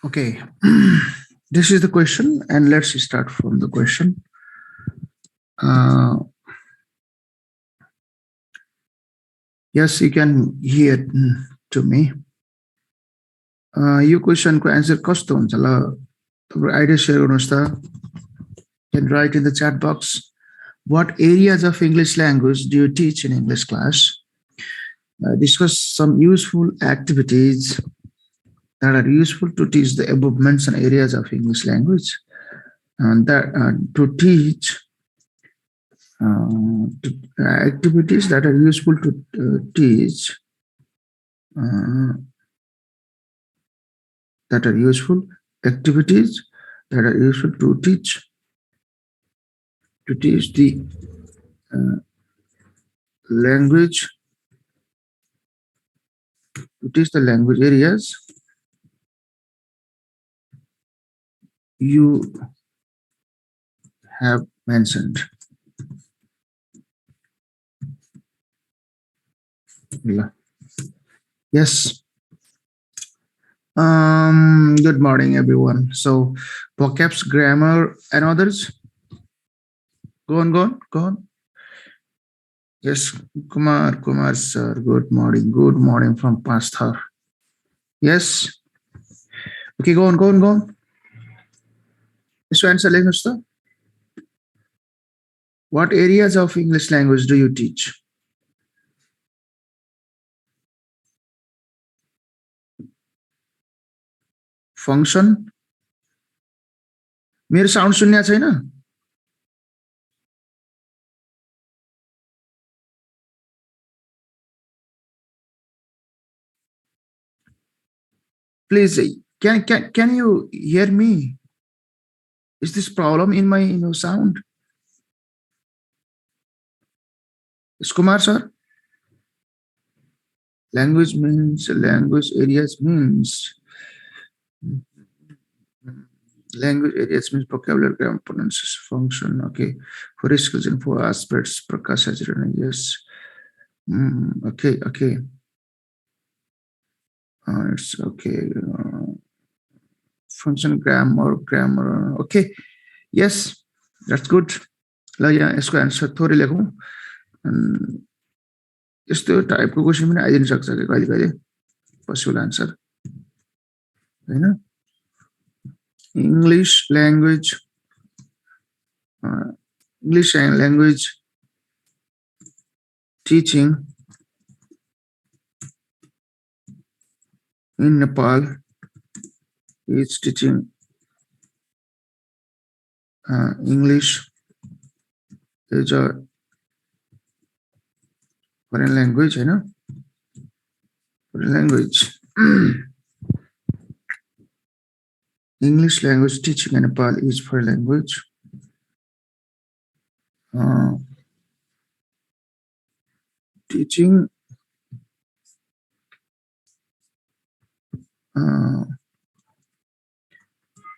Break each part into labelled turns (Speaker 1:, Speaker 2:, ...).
Speaker 1: Okay, this is the question, and let's start from the question. Yes, you can hear to me. यो क्वेसनको answer कस्तो हुन्छ ल तपाईको आइडिया सेयर गर्नुस् त can write in the chat box. What areas of English language do you teach in English class? Discuss some useful activities that are useful to teach the above mentioned areas of English language, and that to teach activities that are useful to teach that are useful activities that are useful to teach the language, to teach the language areas you have mentioned. Yes. Good morning, everyone. So, vocabs, grammar, and others. Go on. Yes, Kumar sir. Good morning from Pastor. Yes. Okay, go on. This answer, Mr. What areas of English language do you teach? Function. मेरो sound सुन्या छैन? Please, can you hear me? Is this problem in my sound? Is Kumar sir? Language areas means language areas means vocabulary, grammar, pronunciation, function. Okay, for skills and for aspects, Prakash has written. Yes. Okay. It's okay. Function, grammar. Okay. Yes, that's good. ल यहाँ यसको answer थोरै लेखौँ. यस्तो टाइपको question पनि आइदिन सक्छ कि कहिले possible answer Hahn. English language teaching in Nepal is teaching English is a foreign language, foreign language. English language teaching in Nepal is foreign language. Teaching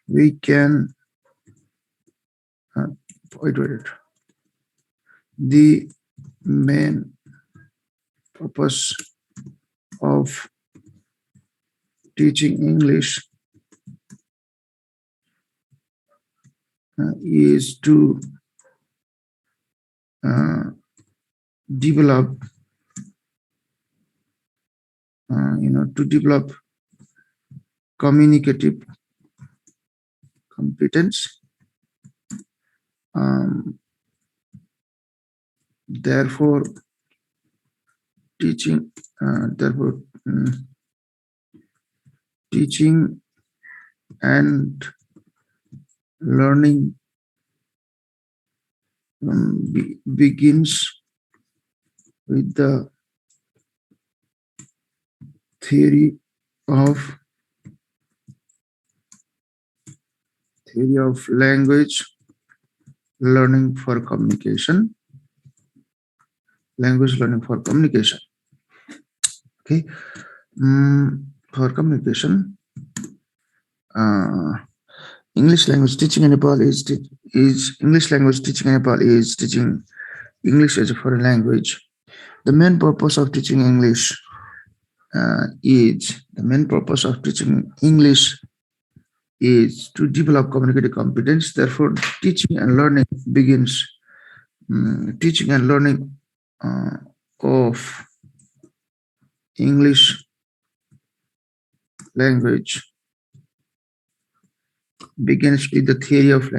Speaker 1: we can wait. The main purpose of teaching English is to develop communicative competence. Therefore, teaching and learning begins with the theory of language learning for communication. Language learning for communication. Okay, for communication. English language teaching in Nepal is teaching English as a foreign language. The main purpose of teaching English is to develop communicative competence. Therefore, teaching and learning begins. Teaching and learning of English language begins with the theory of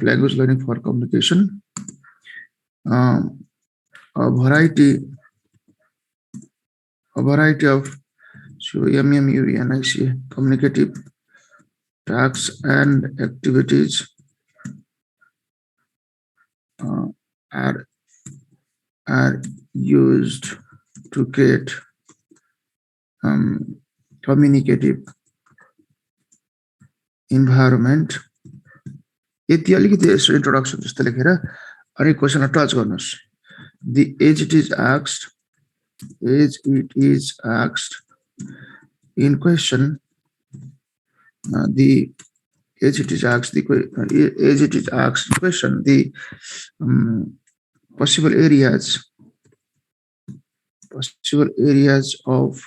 Speaker 1: language learning for communication. Um, a variety of communicative tasks and activities uh, are are used to create communicative environment. यति अलिकति यसो introduction जस्तो लेखेर अनि क्वेसनलाई touch गर्नुस्. The age it is asked in question, the age it is asked question, the possible areas of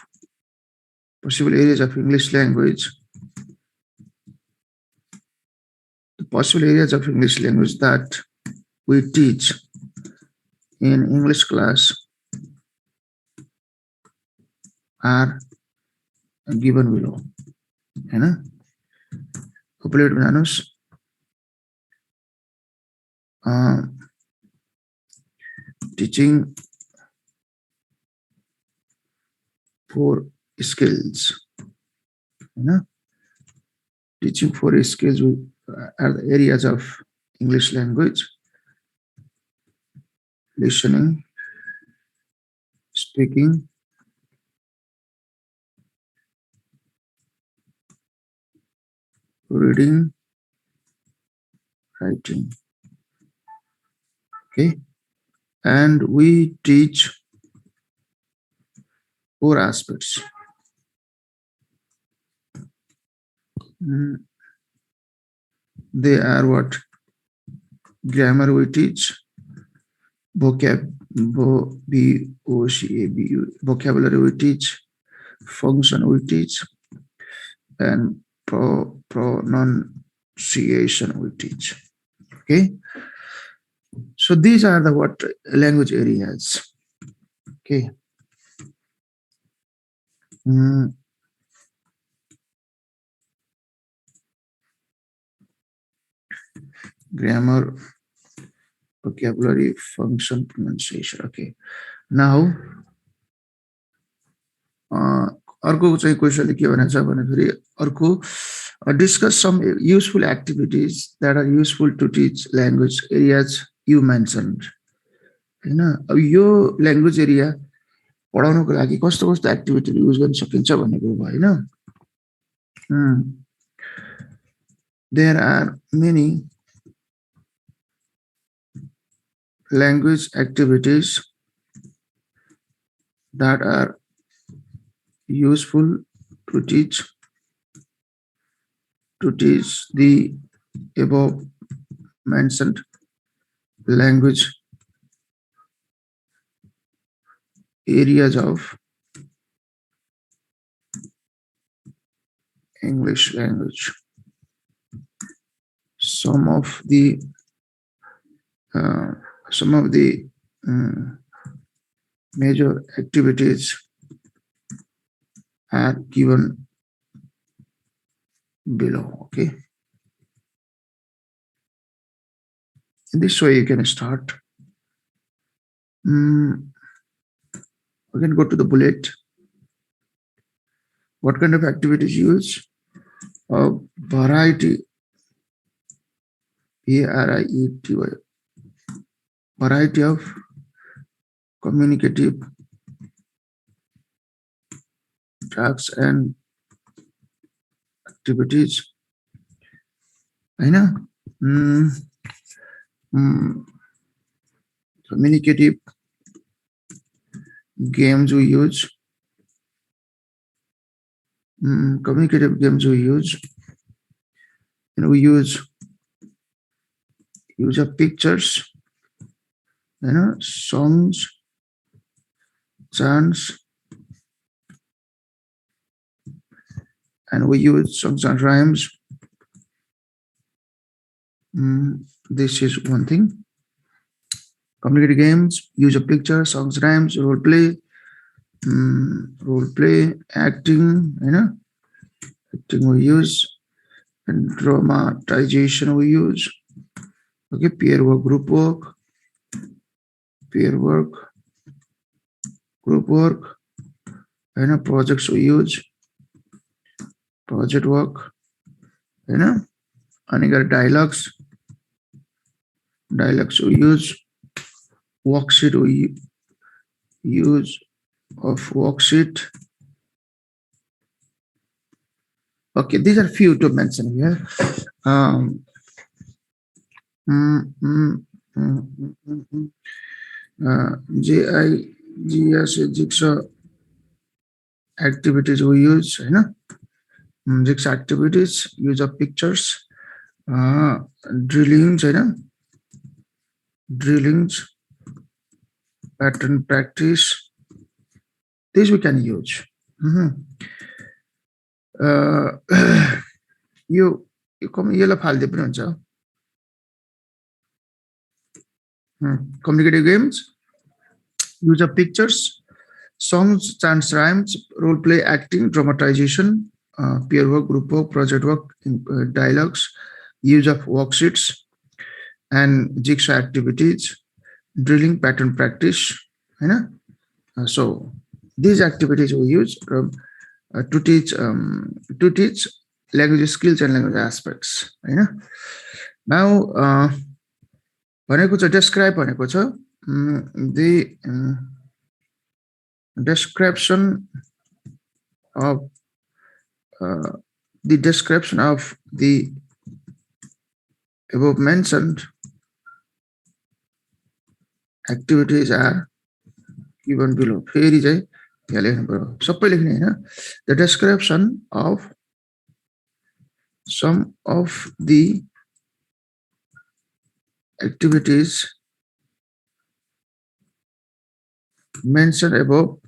Speaker 1: English language, the possible areas of English language that we teach in English class are given below. है Hopefully, teaching for skills. Teaching for skills are the areas of English language: listening, speaking, reading, writing. Okay, and we teach 4 aspects. They are what? Grammar we teach, vocabulary we teach, function we teach, and pronunciation we teach. Okay, so these are the what language areas. Okay. Grammar, vocabulary, function, pronunciation. Okay. Now, अर्को चाहिँ क्वेसनले के भनेछ भन्दाखेरि अर्को discuss some useful activities that are useful to teach language areas you mentioned. हैन अब यो language area पढाउनको लागि कस्तो कस्तो एक्टिभिटीहरु युज गर्न सकिन्छ भन्ने कुरा भयो हैन. There are many language activities that are useful to teach the above mentioned language areas of English language. Some of the major activities are given below. Okay, in this way you can start. We can go to the bullet. What kind of activities use? A variety, variety, variety of communicative tasks and activities. Communicative games we use. Communicative games we use. And we use of pictures, songs, chants, and we use songs and rhymes. This is one thing. Communicative games, use of pictures, songs, rhymes, role play, acting, acting we use, and dramatization we use. Okay, peer work, group work, group work, projects we use, project work, and dialogues we use, worksheet we use of worksheet. Okay, these are few to mention here. Jigsaw activities we use, jigsaw activities, use of pictures, drillings, drillings, pattern practice. This we can use. You come yellow haldi पनि हुन्छ. Communicative games, use of pictures, songs, chants, rhymes, role play, acting, dramatization, peer work, group work, project work, dialogues, use of worksheets, and jigsaw activities, drilling, pattern practice. So these activities we use to teach language skills and language aspects. Now describe the description of the above mentioned activities are given below. The description of some of the activities mentioned above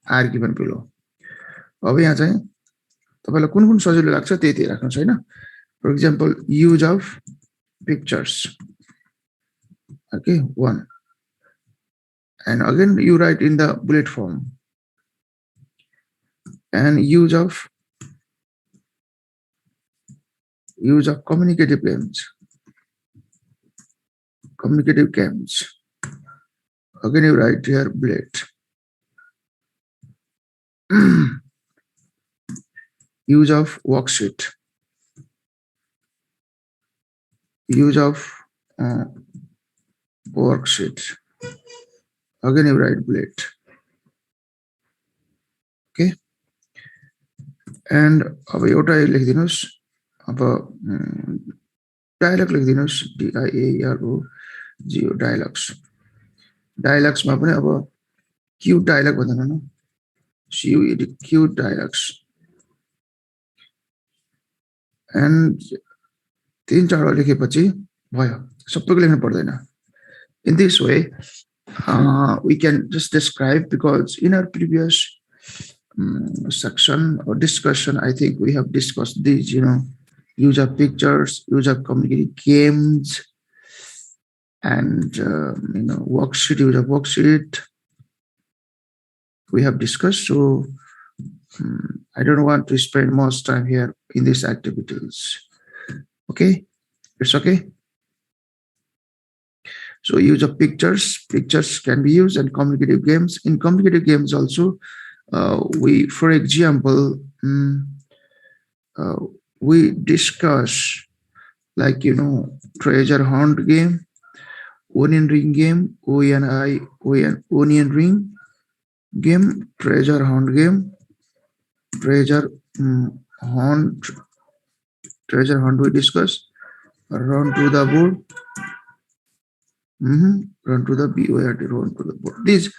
Speaker 1: are given below. अब यहाँ चाहिँ तपाईलाई कुन कुन सजिलो लाग्छ त्यति राख्नुस् हैन. For example, use of pictures. Okay, one. And again, you write in the bullet form. And use of communicative games. Again, you write here bullet. Use of worksheet. Use of worksheet. Again, you write bullet. Okay. And अब एउटा लेखिदिनुस्. अब dialogue लेखिदिनुस्. DIALOGO dialogues. Dialogues मा पनि अब cute dialogue भन्दैन न. Cute dialogues. And तीन चारवटा लेखेपछि भयो. सबैको लेख्नु पर्दैन. In this way, we can just describe, because in our previous section or discussion, I think we have discussed these, use of pictures, use of communicative games, and worksheet, use of worksheet. We have discussed, so I don't want to spend much time here in these activities. Okay, it's okay. So use of pictures can be used, and communicative games. In communicative games also, we, for example, we discuss like treasure hunt game, onion ring game, onion ring game, treasure hunt game, treasure hunt we discuss, run to the board, run to the BORD, run to the board. These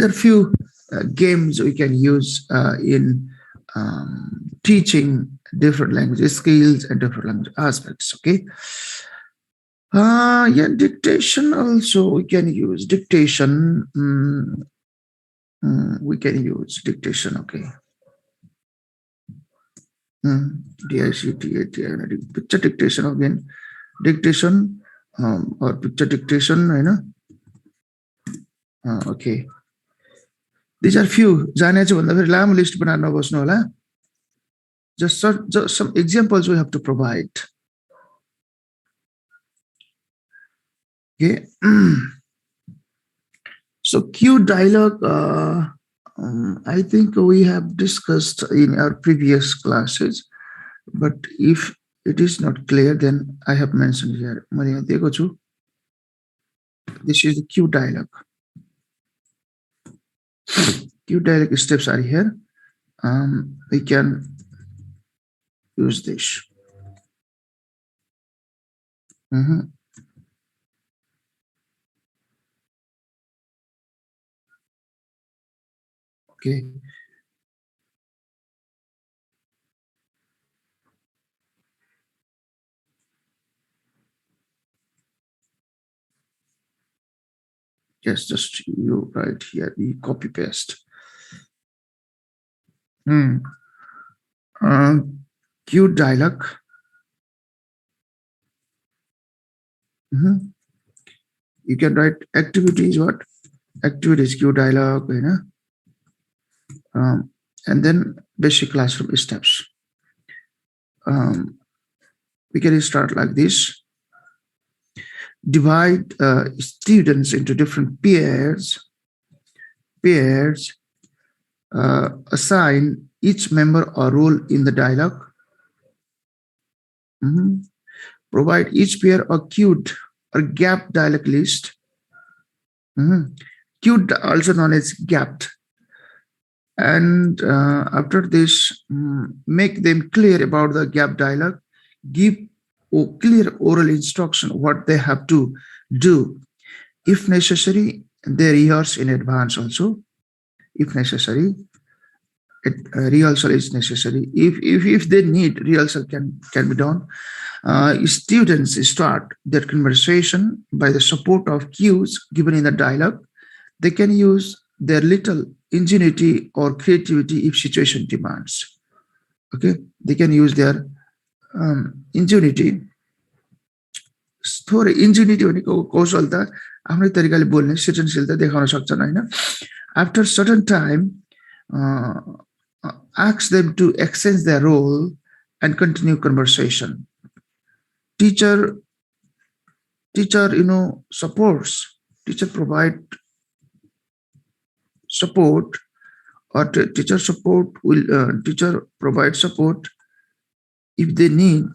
Speaker 1: are few games we can use in teaching different language skills and different language aspects. Okay, Yeah, dictation also we can use dictation. We can use dictation. Okay. DICTAT, picture dictation again. Dictation or picture dictation, you know. Okay. These are few. जाने चाहिँ भन्दा फेरि लामो list बनाएर नबस्नु होला. Just some examples we have to provide. Okay. So cue dialogue, I think we have discussed in our previous classes, but if it is not clear, then I have mentioned here. This is the cue dialogue. Cue dialogue steps are here. We can use this. Okay. Yes, just you right here. We copy paste. Cue dialogue. You can write activities. What activities? Cue dialogue. You know. And then basic classroom steps. We can start like this. Divide students into different pairs. Assign each member a role in the dialogue. Provide each pair a cued or gap dialogue list. Cued, also known as gapped. And after this, make them clear about the gap dialogue. Give clear oral instruction what they have to do. If necessary, they rehearse in advance also. If necessary, rehearsal is necessary. If they need, rehearsal can be done. Students start their conversation by the support of cues given in the dialogue. They can use their little ingenuity or creativity if situation demands. Okay, they can use their ingenuity. थोरै इन्जिनिटी भनेको कौशलता आफ्नै तरिकाले बोल्ने सृजनशीलता देखाउन सक्छन् हैन. After certain time, ask them to exchange their role and continue conversation. Teacher, supports. Teacher provide support, or teacher provide support if they need.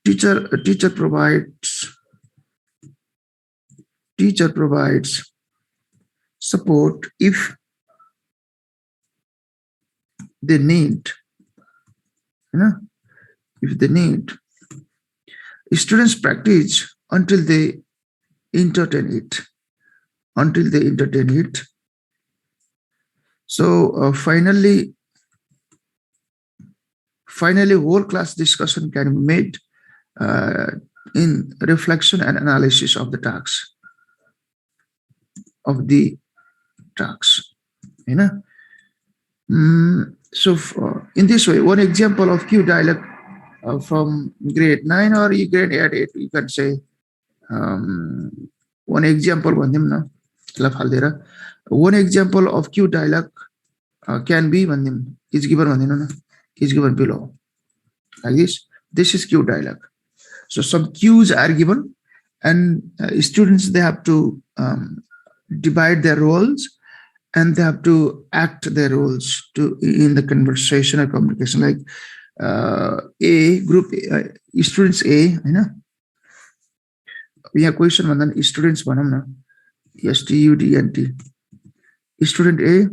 Speaker 1: Teacher provides support if they need. If they need. Students practice until they entertain it. So finally, whole class discussion can be made in reflection and analysis of the tasks. So in this way, one example of cue dialogue from grade 9 or grade 8, you can say one example. One example of cue dialogue can be is given below. Like this. This is cue dialogue. So some cues are given, and students, they have to divide their roles, and they have to act their roles in the conversation or communication. Like A group, students A, we have question and then students student A, student A,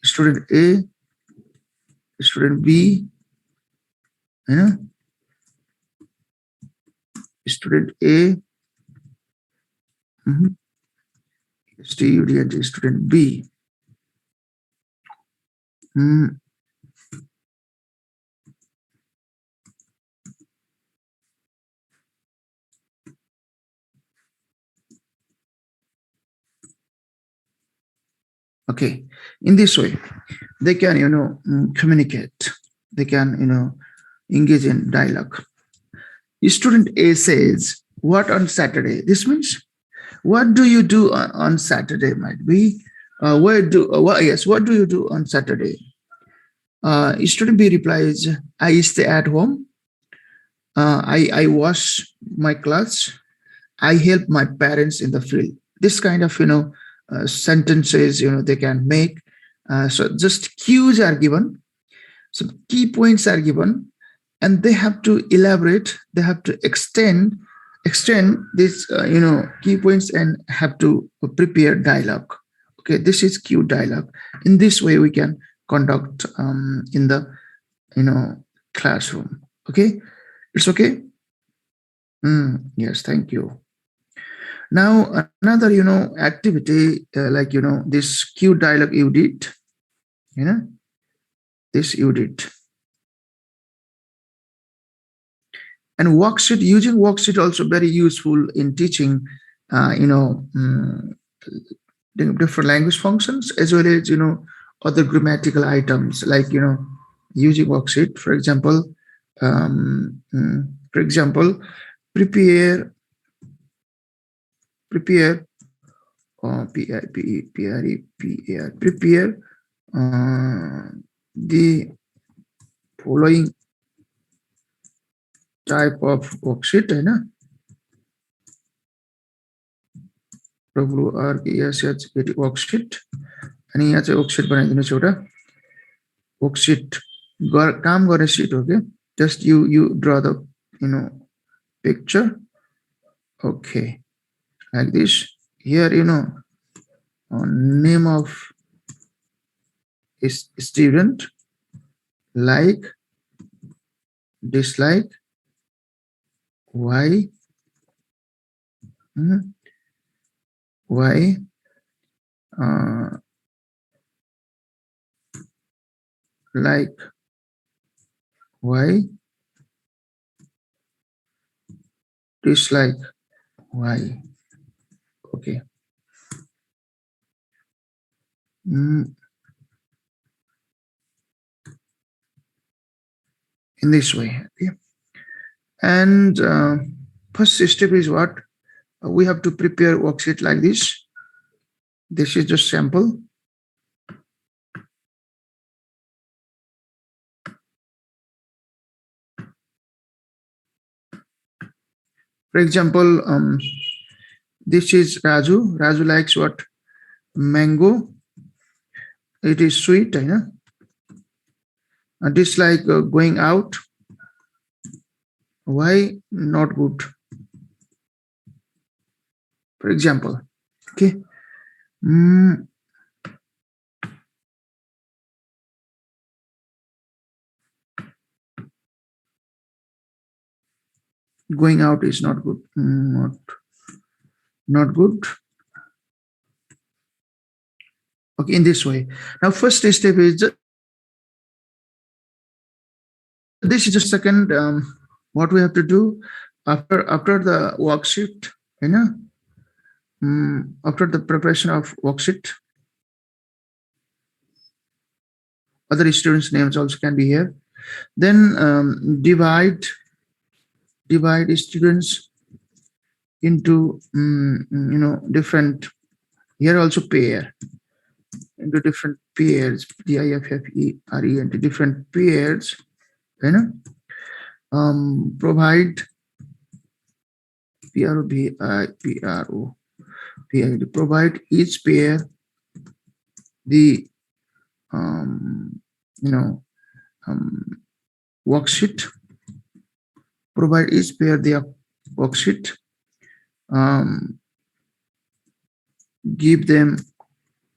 Speaker 1: student A, student B, student A, student B. Mm, okay, in this way, they can, communicate. They can, engage in dialogue. Student A says, "What on Saturday?" This means, "What do you do on Saturday?" Might be, yes, what do you do on Saturday? Student B replies, "I stay at home. I wash my clothes. I help my parents in the field." This kind of, sentences, they can make. So just cues are given, some key points are given, and they have to elaborate. They have to extend these, key points, and have to prepare dialogue. Okay, this is cue dialogue. In this way, we can conduct in the, you know classroom. Okay, it's okay. Yes, thank you. Now another, activity, like, this cue dialogue you did, you know this you did. And worksheet, using worksheet also very useful in teaching, uh, you know mm, different language functions, as well as, other grammatical items, like, using worksheet. For example, for example, prepare prepare prepare the following type of worksheet, है ना? Worksheet अनि यहाँ चाहिँ worksheet बनाइदिनुहोस् एउटा worksheet काम गर्ने sheet हो के just you draw the, picture. Okay, like this. Here, name of is student, like, dislike, why, why, uh, like, why, dislike, why. Okay. In this way. Okay. And first step is what? We have to prepare worksheet like this. This is just sample. For example, this is Raju. Raju likes what? Mango. It is sweet, you know. Dislike going out. Why? Not good. For example, okay. Going out is not good. Not good. Okay, in this way. Now, first step is this is the second. What we have to do after the worksheet, you know, after the preparation of worksheet, other students' names also can be here. Then divide students into different. Here also pair into different pairs. DIFFERE into different pairs. You know, provide provide each pair the worksheet. Provide each pair the worksheet. Give them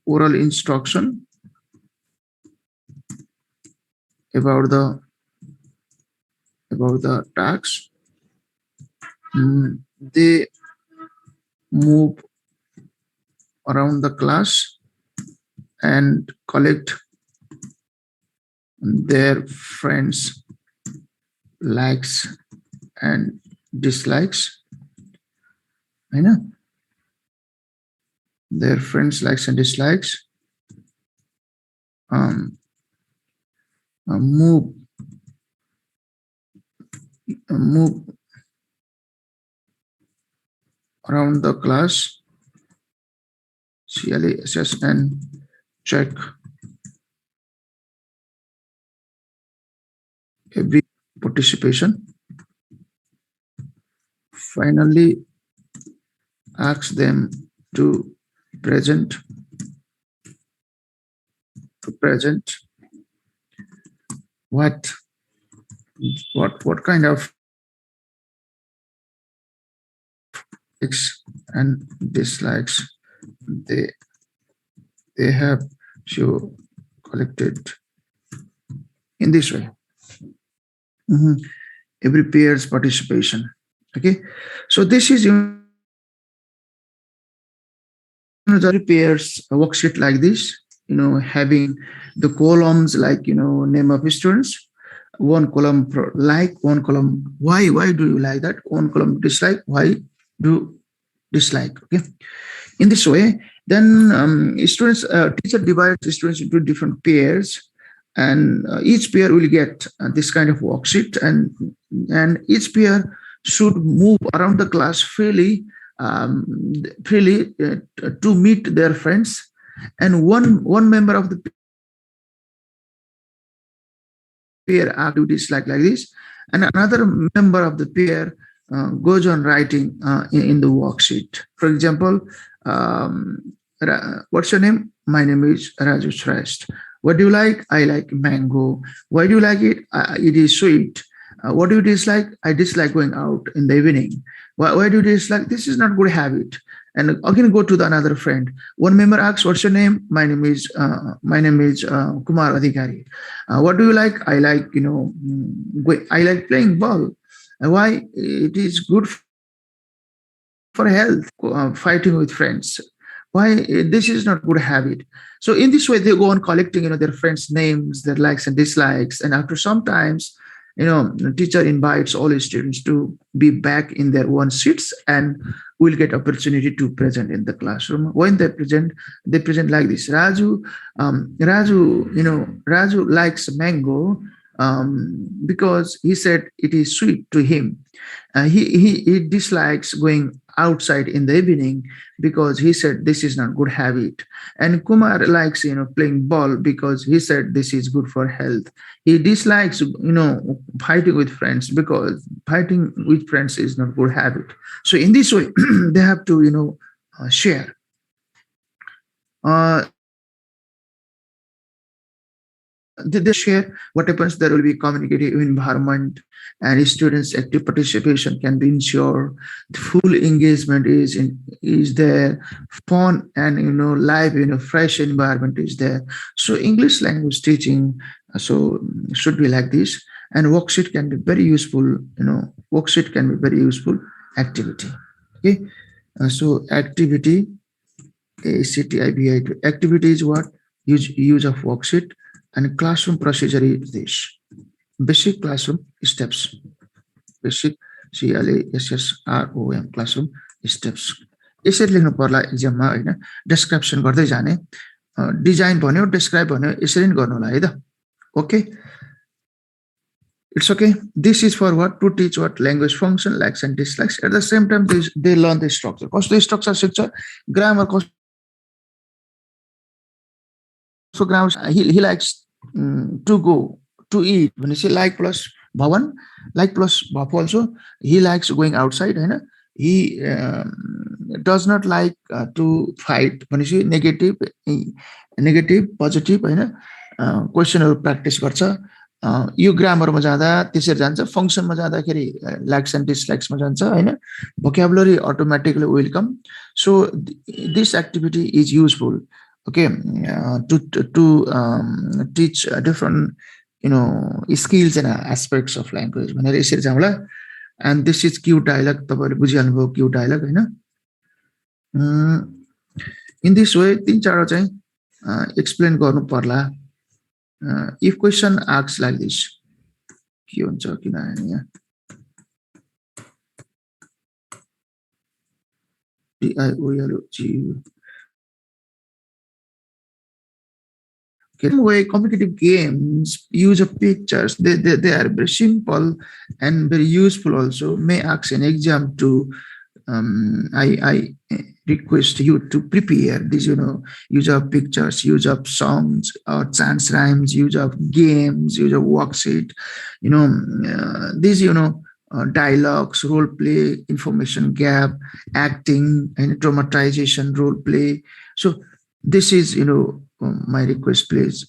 Speaker 1: oral instruction about the task. They move around the class and collect their friends likes and dislikes, their friends likes and dislikes, um, move move around the class, CLA assess and check every participation. Finally, ask them to present what kind of likes and dislikes they have so collected in this way. Every peer's participation. Okay, so this is the peers worksheet like this. Having the columns like name of students, one column like, one column why do you like that, one column dislike, why do dislike. Okay, in this way, then students teacher divides students into different pairs, and each pair will get this kind of worksheet, and each pair should move around the class freely, to meet their friends, and one member of the pair activities like this, and another member of the pair goes on writing in the worksheet. For example, what's your name? My name is Raju Shrestha. What do you like? I like mango. Why do you like it? It is sweet. What do you dislike? I dislike going out in the evening. Why do you dislike? This is not good habit. And again, go to the another friend. One member asks, "What's your name?" My name is Kumar Adhikari. What do you like? I like I like playing ball. Why? It is good for health. Fighting with friends. Why? This is not good habit. So in this way, they go on collecting their friends' names, their likes and dislikes, and after some times, the teacher invites all his students to be back in their own seats and will get opportunity to present in the classroom. When they present like this. Raju likes mango because he said it is sweet to him. He dislikes going outside in the evening because he said this is not good habit. And Kumar likes playing ball because he said this is good for health. He dislikes fighting with friends because fighting with friends is not good habit. So in this way, they have to share. They share what happens. There will be communicative environment, and students' active participation can be ensured. Full engagement is there. Fun and live fresh environment is there. So English language teaching should be like this. And worksheet can be very useful. Worksheet can be very useful activity. Okay, so activity, ACTIVI. Activity is what? Use of worksheet. And classroom procedure is this. Basic classroom steps. Basic CLASSROM classroom steps. यसरी लेख्नु पर्ला एक्जाममा हैन. Description गर्दै जाने. Design भन्यो, describe भन्यो, यसरी नै गर्नु होला है त. Okay. It's okay. This is for what? To teach what? Language function, likes and dislikes. At the same time, they learn the structure. कस्तो structure शिक्षा? Grammar कस्तो. So grammar, he likes to go to eat. When you say like plus bhavan, like plus bhap also, he likes going outside. He does not like to fight. When you say negative, positive, question practice गर्छ. यो ग्रामरमा जाँदा त्यसरी जान्छ. फंक्सनमा जाँदाखेरि likes and डिसलाइक्समा जान्छ हैन. Vocabulary automatically will come. So this activity is useful. Okay, to teach different skills and aspects of language. भनेर यसरी जाउँला. And this is cue dialogue. तपाईहरुले बुझिहाल्नुभयो cue dialogue Hahn. In this way 3-4 चाहिँ explain गर्नु पर्ला. If question asks like this, के हुन्छ किनभने यहाँ DIOLG way competitive games use of pictures. They are very simple and very useful also. May ask an exam to I request you to prepare this, use of pictures, use of songs or chance rhymes, use of games, use of worksheet, these, dialogues, role play, information gap, acting, and dramatization, role play. So this is, my request, please,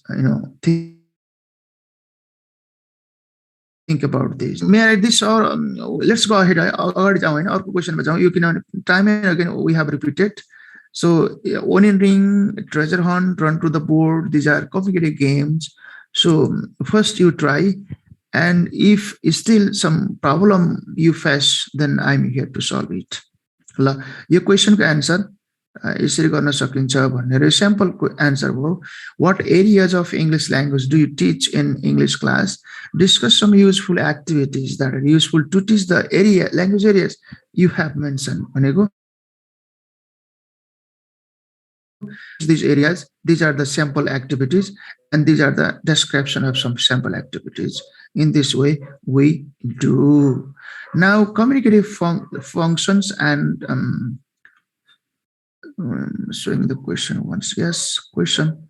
Speaker 1: think about this. May I this or let's go ahead. Our question, you can time and again we have repeated. So onion ring, treasure hunt, run to the board. These are complicated games. So first you try, and if still some problem you face, then I'm here to solve it. Your question can answer. यसरी गर्न सकिन्छ भनेर sample answer हो. What areas of English language do you teach in English class? Discuss some useful activities that are useful to teach the language areas you have mentioned. भनेको these areas, these are the sample activities, and these are the description of some sample activities. In this way, we do. Now, communicative functions and showing the question once. Yes, question.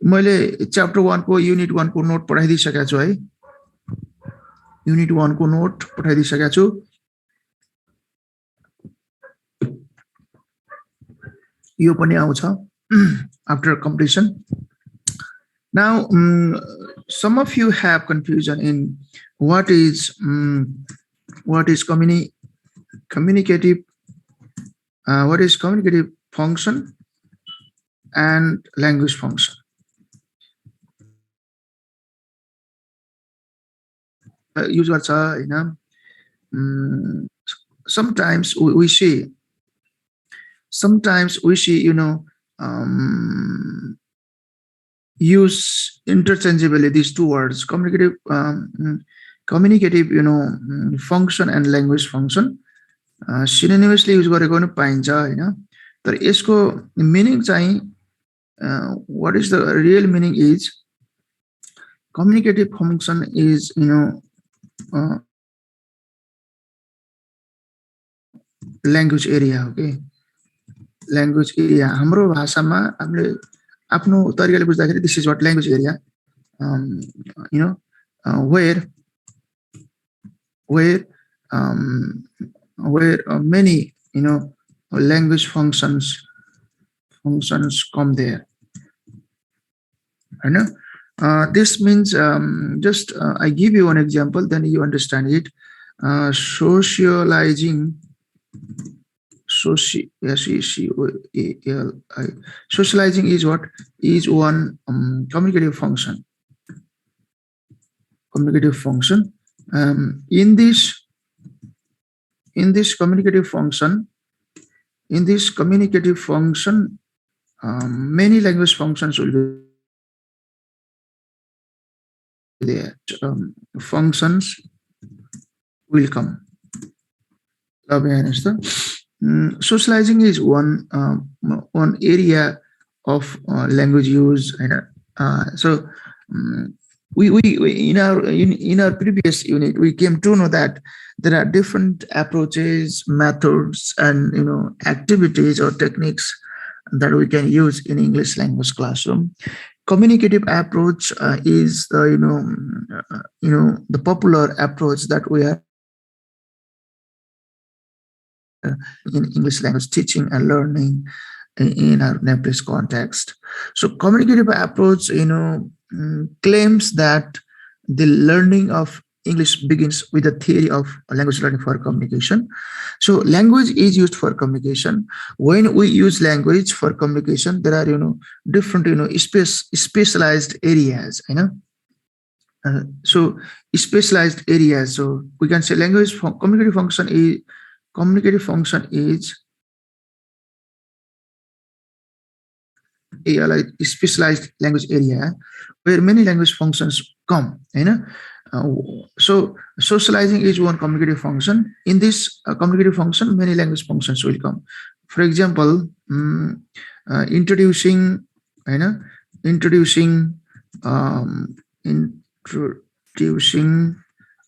Speaker 1: मैले chapter 1 को unit 1 को note पढाइदिसकेको छु है. Unit 1 को note पढाइदिसकेको छु. यो पनि आउँछ after completion. Now, some of you have confusion in what is communicative. What is communicative function and language function? Sometimes we see, use interchangeably these two words, communicative, function and language function. Synonymously use गरेको पनि पाइन्छ हैन. तर यसको meaning चाहिँ what is the real meaning is communicative function is language area. Okay, language area हाम्रो भाषामा हामीले आफ्नो तरिकाले बुझ्दाखेरि this is what language area, where many language functions come there. I know this means just I give you one example, then you understand it. Socializing is what is one communicative function. In this communicative function, many language functions will be there. Functions will come. Socializing is one area of language use, so we in our previous unit we came to know that there are different approaches, methods, and activities or techniques that we can use in English language classroom. Communicative approach is the the popular approach that we are in English language teaching and learning in our Nepalese context. So communicative approach claims that the learning of English begins with the theory of language learning for communication. So language is used for communication. When we use language for communication, there are different specialized areas. So specialized areas. So we can say language communicative function is like specialized language area where many language functions come, so socializing is one communicative function. In this communicative function, many language functions will come. For example, introducing, you know introducing, introducing,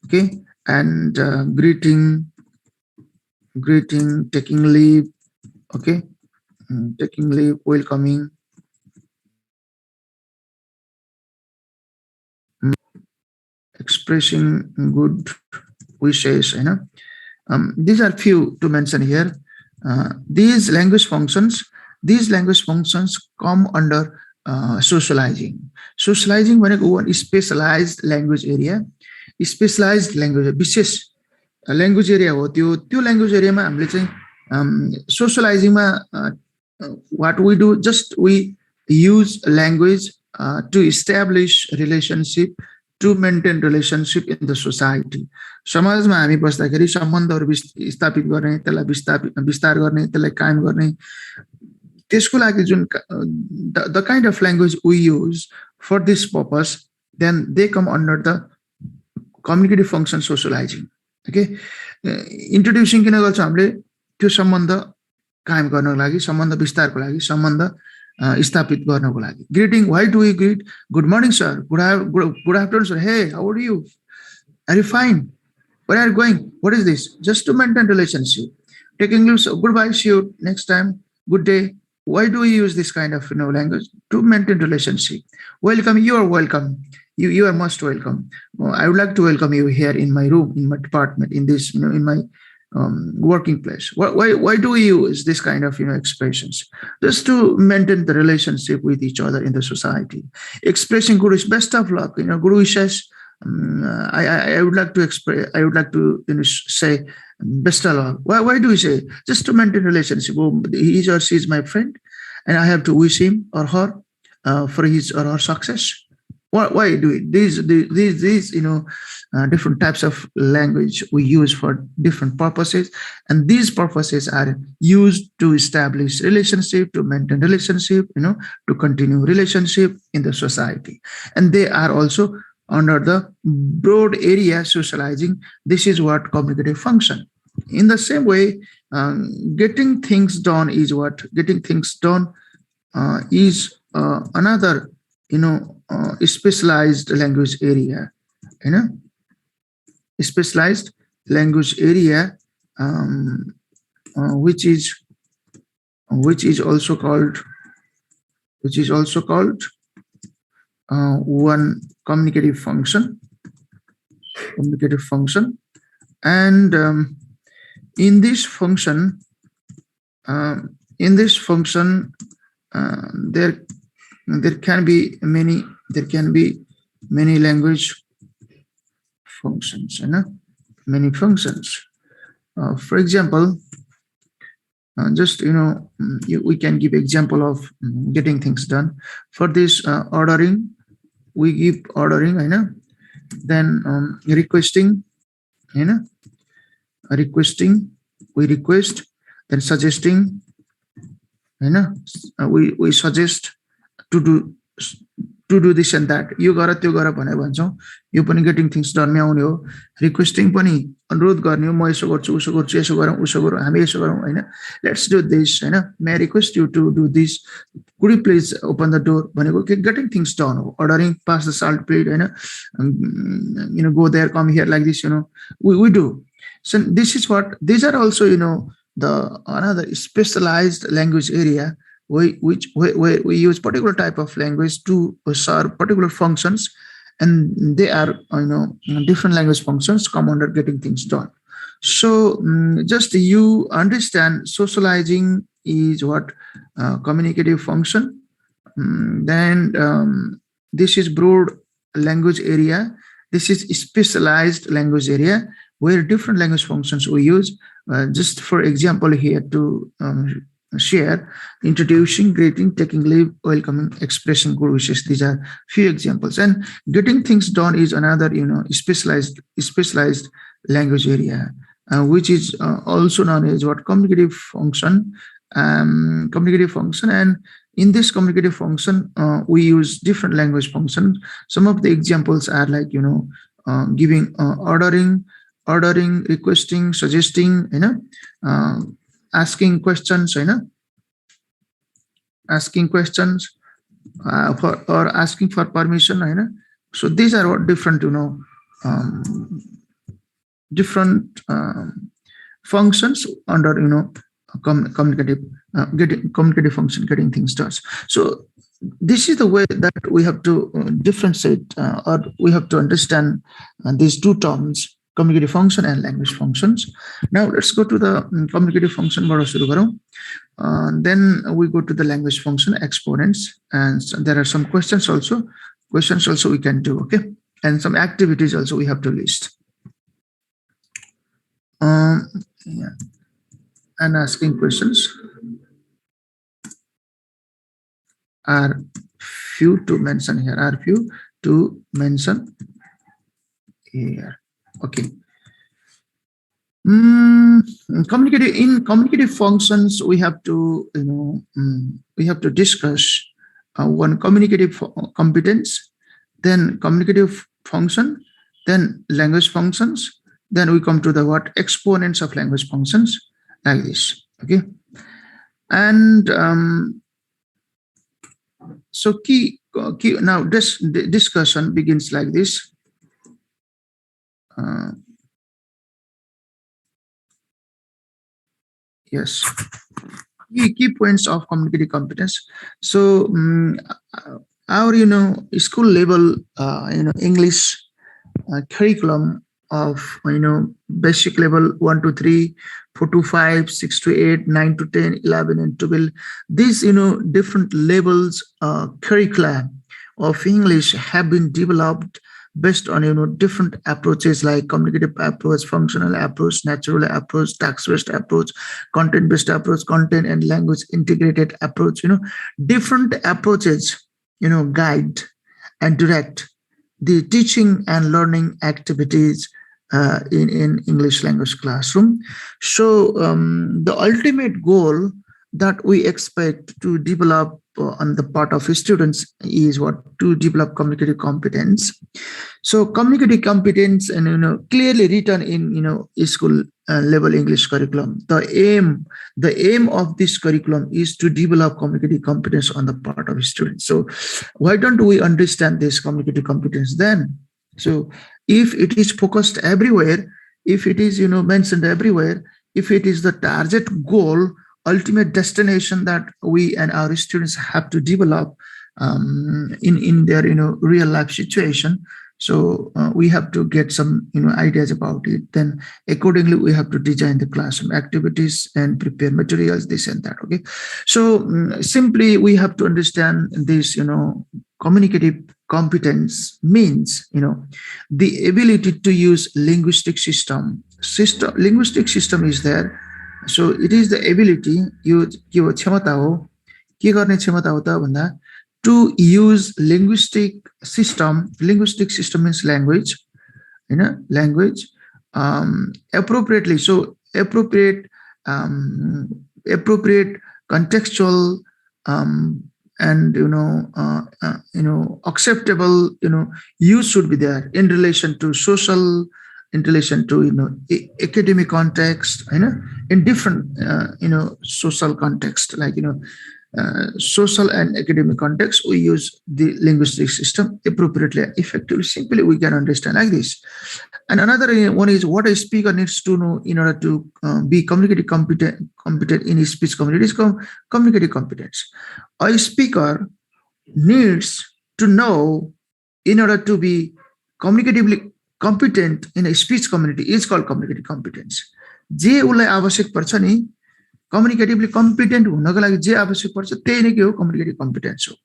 Speaker 1: okay, and greeting, taking leave, okay, taking leave, welcoming, expressing good wishes, these are few to mention here. These language functions come under socializing. Socializing भनेको one specialized language area, specialized language, विशेष language area हो त्यो language area मा हामीले चाहिँ socializing मा what we do, just we use language to establish relationship, to maintain relationship in the society. समाजमा हामी बस्दाखेरि सम्बन्धहरू स्थापित गर्ने, त्यसलाई विस्तार गर्ने, त्यसलाई कायम गर्ने, त्यसको लागि जुन the kind of language we use for this purpose, then they come under the communicative function socializing. Okay, introducing किन गर्छ हामीले, त्यो सम्बन्ध कायम गर्नको लागि, सम्बन्ध विस्तारको लागि, सम्बन्ध स्थापित गर्नको लागि. Greeting, why do we greet? Good morning, sir. Good afternoon, sir. Hey, how are you? Are you fine? Where are you going? What is this? Just to maintain relationship. Taking leave, so goodbye, see you next time. Good day. Why do we use this kind of language? To maintain relationship. Welcome, you are welcome. You are most welcome. I would like to welcome you here in my room, in my department, in this, in my working place. Why do we use this kind of expressions? Just to maintain the relationship with each other in the society. Expressing good wish, best of luck, good wishes. I would like to express. I would like to say best of luck. Why do we say? Just to maintain relationship. He or she is my friend, and I have to wish him or her for his or her success. Why do it? These different types of language we use for different purposes, and these purposes are used to establish relationship, to maintain relationship, to continue relationship in the society, and they are also under the broad area socializing. This is what communicative function. In the same way, getting things done is what? Getting things done is another specialized language area, specialized language area, which is also called one communicative function, and in this function, there can be many language functions, many functions. For example, we can give example of getting things done. For this, ordering, we give ordering, then requesting, requesting, we request, then suggesting, we suggest to do this and that. यो गर त्यो गर भनेर भन्छौँ. यो पनि getting things done मा आउने हो. Requesting पनि अनुरोध गर्ने हो, म यसो गर्छु, उसो गर्छु, यसो गरौँ, उसो गरौँ, हामी यसो गरौँ, let's do this, may I request you to do this, could you please open the door भनेको getting things done हो. Ordering, pass the salt plate, go there, come here, like this, we do. So this is what, these are also the another specialized language area where we use particular type of language to serve particular functions, and they are different language functions come under getting things done. So just you understand, socializing is what communicative function. Then this is broad language area. This is specialized language area where different language functions we use. Just for example here to share: introducing, greeting, taking leave, welcoming, expressing good wishes. These are few examples. And getting things done is another specialized language area, which is also known as what? Communicative function. And In this communicative function, we use different language functions. Some of the examples are like, giving, ordering, requesting, suggesting, asking questions, asking questions, or asking for permission, so these are what different, um, different functions under, communicative, getting communicative function, getting things done. So this is the way that we have to differentiate, or we have to understand these two terms, communicative function and language functions. Now let's go to the communicative function. Then we go to the language function exponents, and there are some questions also. Questions also we can do, okay, and some activities also we have to list. Yeah. And asking questions are few to mention here. Are few to mention here. Okay. Communicative functions, we have to, we have to discuss one communicative competence, then communicative function, then language functions, then we come to the what exponents of language functions, like this. Okay, and so key now this discussion begins like this. Yes, key points of communicative competence. So our school level English curriculum of basic level 1 to 3, 4 to 5, 6 to 8, 9 to 10, 11 and 12, these different levels curricula of English have been developed based on different approaches like communicative approach, functional approach, natural approach, task-based approach, content-based approach, content and language integrated approach. Different approaches guide and direct the teaching and learning activities in English language classroom. So the ultimate goal that we expect to develop on the part of students is what? To develop communicative competence. So communicative competence, and clearly written in school level English curriculum. The aim of this curriculum is to develop communicative competence on the part of students. So why don't we understand this communicative competence then? So if it is focused everywhere, if it is mentioned everywhere, if it is the target goal, ultimate destination that we and our students have to develop in their real life situation, so we have to get some ideas about it. Then accordingly we have to design the classroom activities and prepare materials, this and that. Okay, so simply we have to understand this. Communicative competence means the ability to use linguistic system. Linguistic system is there. So it is the ability, to use linguistic system. Linguistic system means language, language appropriately. So appropriate, appropriate contextual, and acceptable use should be there in relation to social, in relation to academic context, in different social context, like social and academic context, we use the linguistic system appropriately, effectively. Simply we can understand like this. And another one is what a speaker needs to know in order to be communicative competent in his speech community is communicative competence. A speaker needs to know in order to be communicatively competent in a speech community is called communicative competence. जे उसलाई आवश्यक पर्छ नि communicatively competent हुनको लागि जे आवश्यक पर्छ त्यही नै के हो communicative competence हो.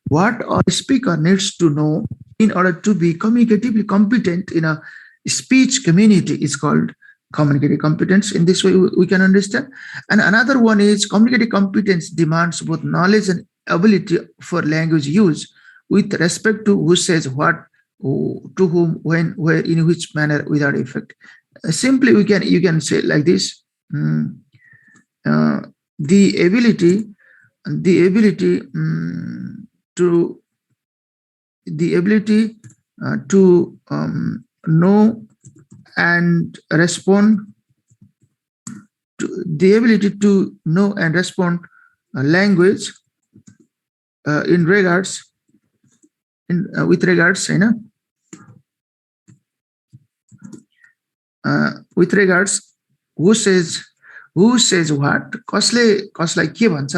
Speaker 1: What a speaker needs to know in order to be communicatively competent in a speech community is called communicative competence. In this way we can understand. And another one is communicative competence demands both knowledge and ability for language use with respect to who says what, to whom, when, where, in which manner, without effect. Simply you can say like this. The ability the ability to the ability to know and respond to the ability to know and respond language in regards in with regards with regards who says what कसलाई के भन्छ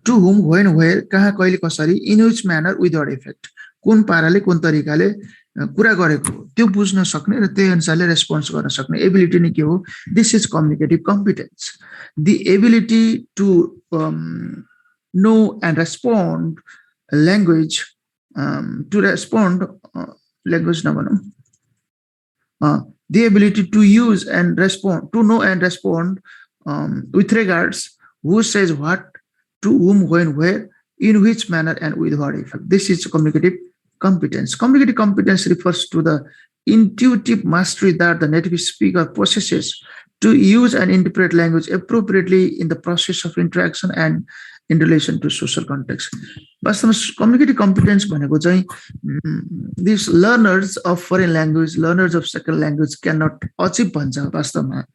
Speaker 1: to whom when where कहाँ कहिले कसरी in which manner without effect कुन पाराले कुन तरिकाले कुरा गरेको त्यो बुझ्न सक्ने र त्यही अनुसारले रेस्पोन्स गर्न सक्ने एबिलिटी नै के हो this is communicative competence the ability to know and respond language to respond language नभनौँ the ability to use and respond, to know and respond with regards who says what, to whom, when, where, in which manner, and with what effect. This is communicative competence. Communicative competence refers to the intuitive mastery that the native speaker possesses to use and interpret language appropriately in the process of interaction and in relation to social context. वास्तवमा communicative competence भनेको चाहिँ these learners of foreign language, learners of second language cannot achieve भन्छ वास्तवमा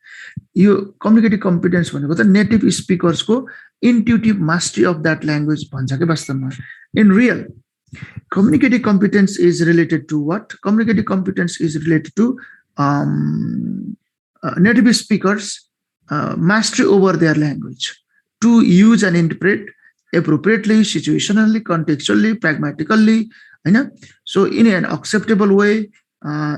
Speaker 1: यो communicative competence भनेको त native speakers को intuitive mastery of that language भन्छ के वास्तवमा in real communicative competence is related to what? Communicative competence is related to native speakers mastery over their language to use and interpret appropriately, situationally, contextually, pragmatically, so in an acceptable way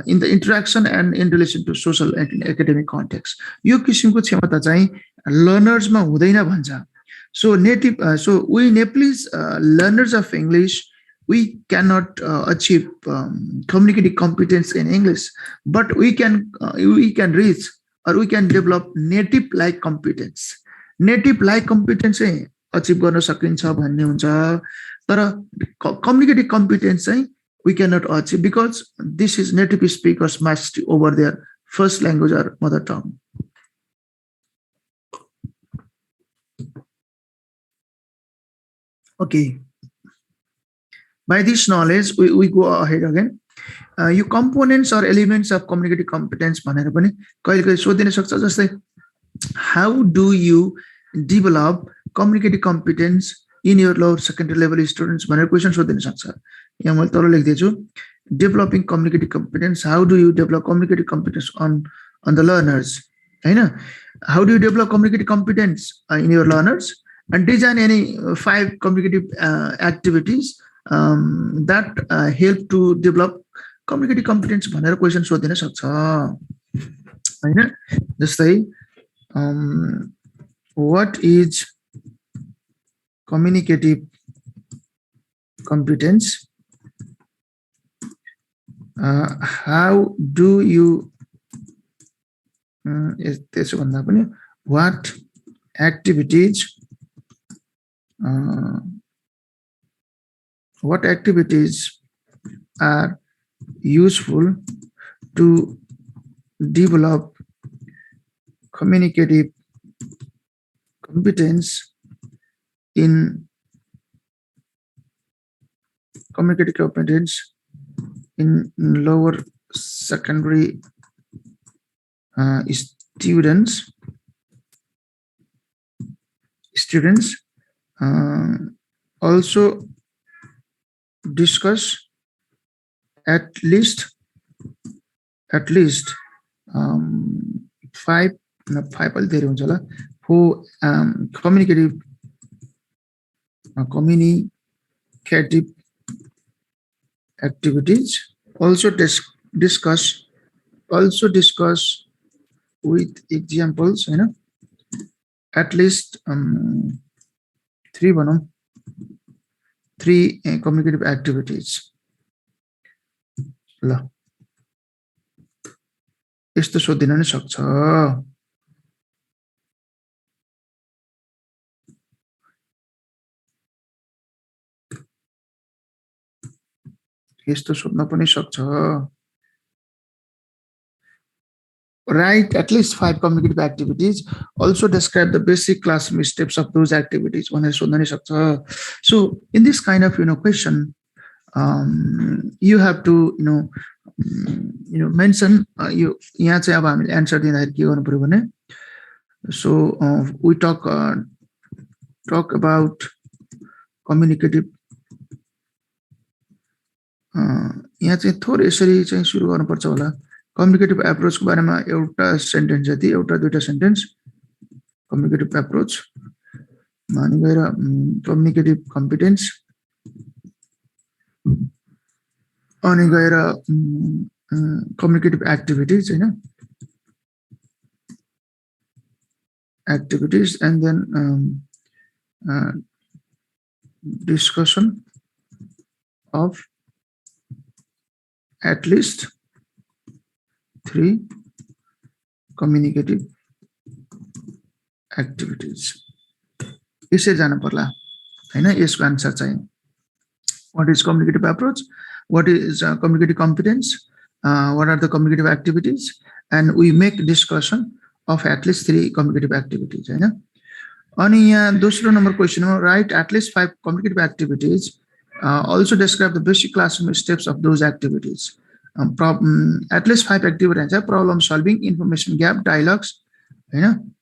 Speaker 1: in the interaction and in relation to social and academic context. यो किसिमको क्षमता चाहिँ लर्नर्समा हुँदैन भन्छ. So native, so we Nepalese learners of English, we cannot achieve communicative competence in English, but we can reach or we can develop native-like competence. Native-like competence चाहिँ achieve गर्न सकिन्छ भन्ने हुन्छ तर communicative competence चाहिँ we cannot achieve because this is native speakers mastery over their first language or mother tongue. Okay. By this knowledge, we go ahead again. You components or elements of communicative competence भनेर पनि कहिले सोधिन सक्छ जस्तै how do you develop communicative competence in your lower secondary level students भनेर question सोधिन सक्छ. यहाँ मैले तल लेख्दैछु developing communicative competence, how do you develop communicative competence on the learners, हैन? How do you develop communicative competence in your learners and design any 5 communicative activities that help to develop communicative competence भनेर question सोधिन सक्छ, हैन? जस्तै what is communicative competence? How do you what activities are useful to develop communicative competence in lower secondary students also discuss at least 5 अलि धेरै हुन्छ होला for communicative activities, also discuss with examples, at least 3 communicative activities. ल यस्तो सोधिन नै सक्छ. यस्तो सोध्न पनि सक्छ. write at least 5 communicative activities. Also describe the basic classroom steps of those activities. So in this kind of question, you have to mention you यहाँ चाहिँ अब हामीले answer दिँदाखेरि के गर्नु पर्यो भने, so we talk about communicative. यहाँ चाहिँ थोरै यसरी चाहिँ सुरु गर्नुपर्छ होला. कम्युनिकेटिभ एप्रोचको बारेमा एउटा सेन्टेन्स जति, एउटा दुईटा सेन्टेन्स कम्युनिकेटिभ एप्रोच, अनि गएर कम्युनिकेटिभ कम्पिटेन्स, अनि गएर कम्युनिकेटिभ एक्टिभिटिज हैन, activities, and then discussion of at least 3 communicative activities. यसै जानु पर्ला हैन. यसको आन्सर चाहिँ what is communicative approach, what is communicative competence, what are the communicative activities, and we make discussion of at least 3 communicative activities हैन. अनि यहाँ दोस्रो number question हो, write at least 5 communicative activities. Also describe the basic classroom steps of those activities. At least 5 activities है, problem solving, information gap, dialogues हैन.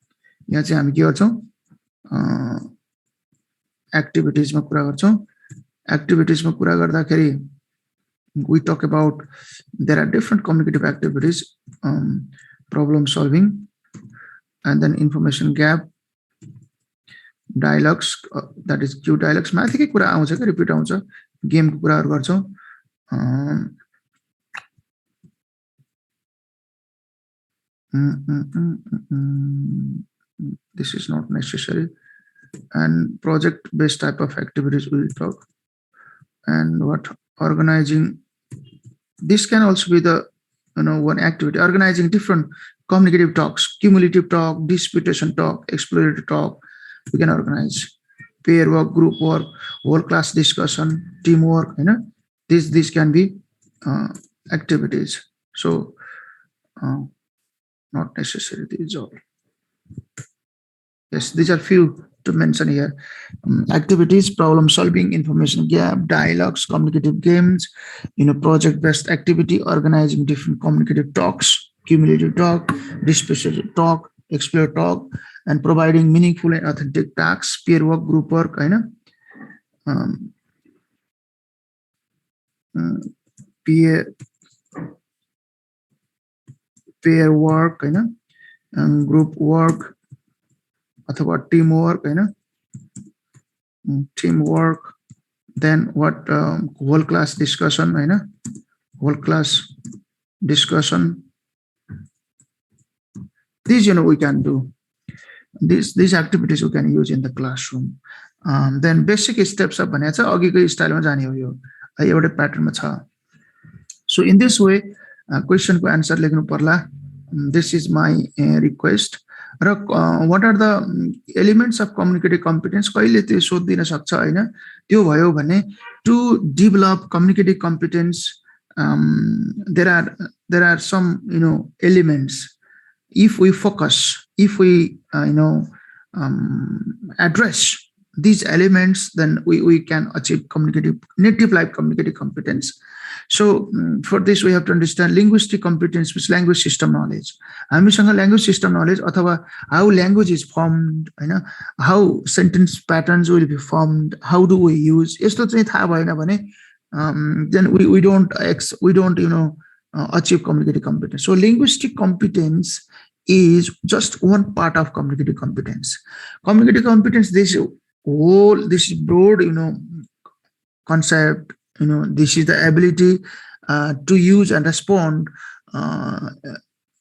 Speaker 1: यहाँ चाहिँ हामी के गर्छौं, activities मा कुरा गर्छौं. Activities मा कुरा गर्दाखेरि we talk about there are different communicative activities, problem solving, and then information gap, dialogues, that is Q dialogues. माथिकै कुरा आउँछ के, रिपिट आउँछ. गेम को कुराहरु गर्छौं. This is not necessary. And project based type of activities we will talk. And what organizing, this can also be the one activity, organizing different communicative talks, cumulative talk, disputation talk, exploratory talk. We can organize pair work, group work, whole class discussion, teamwork. These can be activities. So not necessary. These all. Yes, these are few to mention here. Activities, problem solving, information gap, dialogues, communicative games, project based activity, organizing different communicative talks, cumulative talk, disputation talk, explore talk, and providing meaningful and authentic tasks, peer work, group work, peer work, group work, अथवा teamwork, teamwork. Then what whole class discussion, whole class discussion. These we can do. These activities we can use in the classroom. Then basic steps of भने चाहिँ अघिकै स्टाइलमा जाने हो. यो एउटै प्याटर्नमा छ. So in this way question को answer लेख्नु पर्ला. This is my request. What are the elements of communicative competence? कहिले त्यो सोधिदिन सक्छ हैन. त्यो भयो भने to develop communicative competence, there are some elements. If we focus, if we address these elements, then we can achieve native life communicative competence. So for this we have to understand linguistic competence, which language system knowledge. हामीसँग language system knowledge अथवा how language is formed, how sentence patterns will be formed, how do we use, यस्तो चाहिँ थाहा भएन भने then we don't achieve communicative competence. So linguistic competence is just one part of communicative competence. Communicative competence, this broad concept, this is the ability to use and respond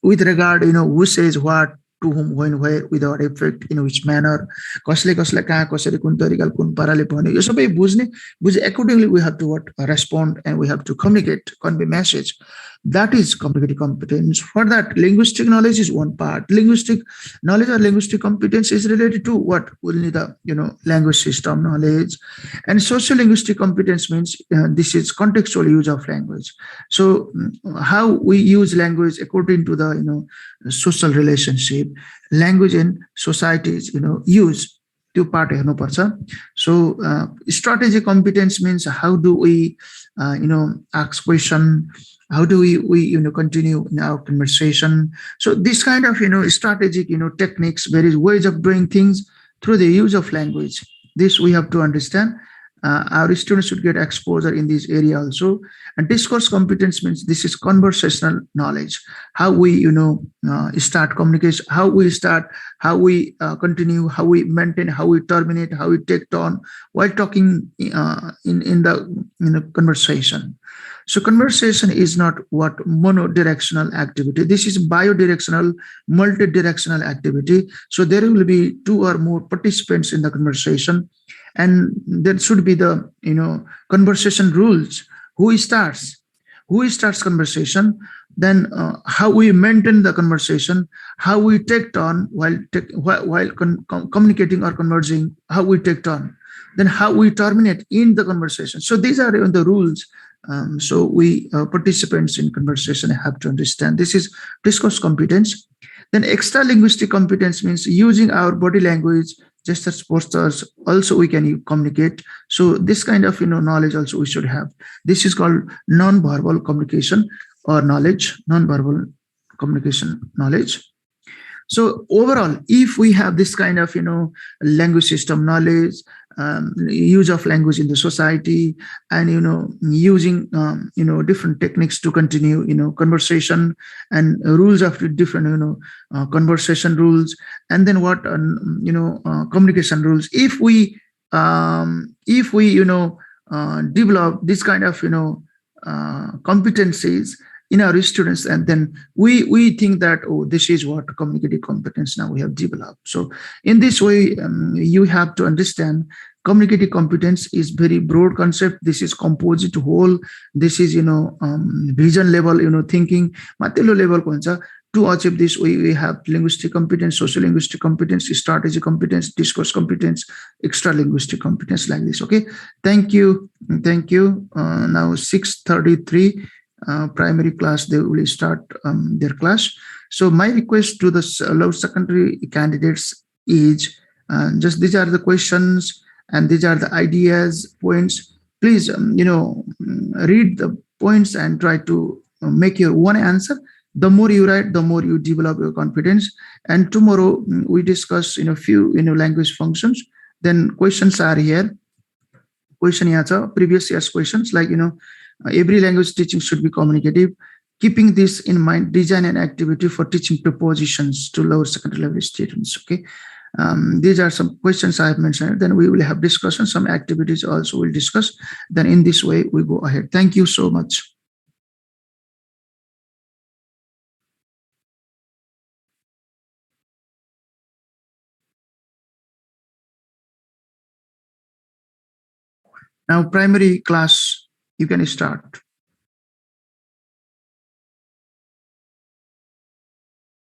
Speaker 1: with regard who says what, to whom, when, where, without effect, in which manner, कसले कहाँ कसरी कुन तरिकाले कुन पाराले भन्यो, यो सबै बुझे accordingly we have to respond, and we have to communicate, convey message. That is communicative competence. For that, linguistic knowledge is one part. Linguistic knowledge or linguistic competence is related to what? Only the language system knowledge. And social linguistic competence means this is contextual use of language. So how we use language according to the social relationship, language and societies use त्यो part हेर्नुपर्छ. सो strategic competence means how do we ask question, how do we continue in our conversation. So this kind of strategic techniques, various ways of doing things through the use of language, this we have to understand. Our students should get exposure in this area also. And discourse competence means this is conversational knowledge, how we start communication, how we start, how we continue, how we maintain, how we terminate, how we take turn while talking in the conversation. So conversation is not what monodirectional activity. This is biodirectional, multidirectional activity. So there will be two or more participants in the conversation, and there should be the conversation rules. Who starts conversation, then how we maintain the conversation, how we take turn while communicating or conversing, how we take turn, then how we terminate in the conversation. So these are the rules. So we participants in conversation have to understand. This is discourse competence. Then extra linguistic competence means using our body language, gestures, postures. Also, we can communicate. So this kind of knowledge also we should have. This is called non-verbal communication or knowledge, non-verbal communication knowledge. So overall, if we have this kind of language system knowledge, use of language in the society, and using different techniques to continue conversation, and rules of different conversation rules, and then what communication rules. If we develop this kind of competencies in our students, and then we think that, oh, this is what communicative competence now we have developed. So in this way, you have to understand communicative competence is very broad concept. This is composite whole. This is vision level thinking matilo level ko huncha. To achieve this, we have linguistic competence, social linguistic competence, strategic competence, discourse competence, extra linguistic competence, like this. Okay, thank you. Now 6:33. Primary class, they will start their class. So my request to the lower secondary candidates is just these are the questions and these are the ideas, points. Please read the points and try to make your one answer. The more you write, the more you develop your confidence. And tomorrow we discuss few language functions. Then questions are here. Question here, previous year's questions, like every language teaching should be communicative. Keeping this in mind, design an activity for teaching prepositions to lower secondary level students. Okay, these are some questions I have mentioned. Then we will have discussion. Some activities also we'll discuss. Then in this way we go ahead. Thank you so much. Now primary class, you can start.